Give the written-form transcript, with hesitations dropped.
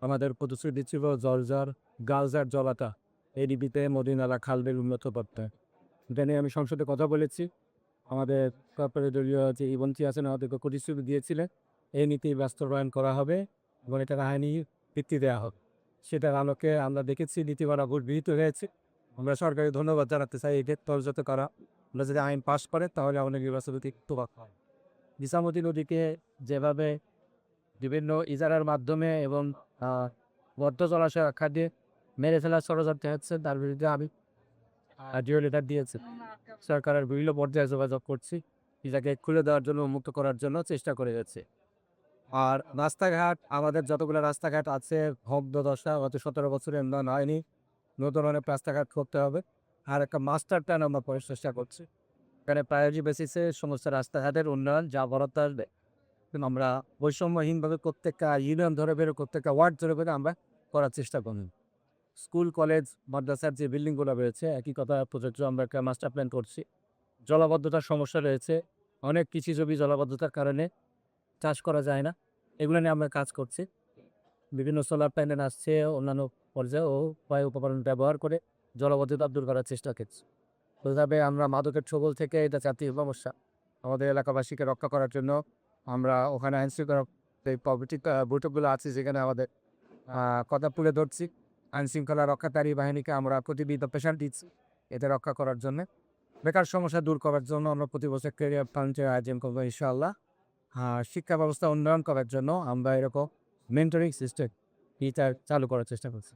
আমাদের প্রতিশ্রুতি ছিল জর্জার গালজার জলাটা এডিবিতে মদিনালা খালদের উন্নত করতে। এটা নিয়ে আমি সংসদে কথা বলেছি। আমাদের দলীয় যে মন্ত্রী আছেন আমাদেরকে প্রতিশ্রুতি দিয়েছিলেন এই নীতি বাস্তবায়ন করা হবে এবং এটা আইনি ভিত্তি দেওয়া হবে। সেটার আলোকে আমরা দেখেছি নীতিমালা গৃহীত হয়েছে। আমরা সরকারকে ধন্যবাদ জানাতে চাই এদের তর্জত করা। আমরা যদি আইন পাশ করে তাহলে আমাদের নির্বাচন ইত্তফাক হয়। নিজামুদ্দিন নদীকে যেভাবে বিভিন্ন ইজারার মাধ্যমে এবং বদ্ধ জলাশয় আখ্যা দিয়ে মেরে ফেলার ষড়যন্ত্র হচ্ছে তার বিরুদ্ধে আমি জিও লেটার দিয়েছি। সরকারের বিভিন্ন পর্যায়ে যোগাযোগ করছি এটাকে খুলে দেওয়ার জন্য মুক্ত করার জন্য চেষ্টা করে যাচ্ছে। আর রাস্তাঘাট আমাদের যতগুলো রাস্তাঘাট আছে ভগ্ন দশা গত 17 বছরে উন্নয়ন হয়নি। নতুন অনেক রাস্তাঘাট করতে হবে। আর একটা মাস্টার প্ল্যান আমরা চেষ্টা করছি। এখানে প্রায়োরিটি বেসিসে সমস্ত রাস্তাঘাটের উন্নয়ন যা বরাদ্দ আসবে কিন্তু আমরা বৈষম্যহীনভাবে প্রত্যেকটা ইউনিয়ন ধরে বেরো প্রত্যেকটা ওয়ার্ড ধরে বেরো আমরা করার চেষ্টা করি। স্কুল কলেজ মাদ্রাসার যে বিল্ডিংগুলো রয়েছে একই কথা প্রযোজ্য। আমরা একটা মাস্টার প্ল্যান করছি। জলাবদ্ধতার সমস্যা রয়েছে, অনেক কৃষি জমি জলাবদ্ধতার কারণে চাষ করা যায় না। এগুলো নিয়ে আমরা কাজ করছি। বিভিন্ন সোলার প্যানেল আসছে, অন্যান্য পর্যায়ে ও উপায় উপকরণ ব্যবহার করে জলাবদ্ধতা দূর করার চেষ্টা করছি। তবে আমরা মাদকের ছোবল থেকে এটা জাতীয় সমস্যা আমাদের এলাকাবাসীকে রক্ষা করার জন্য আমরা ওখানে আইনশৃঙ্খলা এই পলিটিক বৈঠকগুলো আছে যেখানে আমাদের কথা তুলে ধরছি। আইনশৃঙ্খলা রক্ষাকারী বাহিনীকে আমরা প্রতিবিধ পেশার দিচ্ছি এতে রক্ষা করার জন্য। বেকার সমস্যা দূর করার জন্য আমরা প্রতি বছর ক্যারিয়ার ফান্ডের আয়োজন করবো ইনশাআল্লাহ। শিক্ষা ব্যবস্থা উন্নয়ন করার জন্য আমরা এরকম মেন্টরিং সিস্টেম এটা চালু করার চেষ্টা করছি।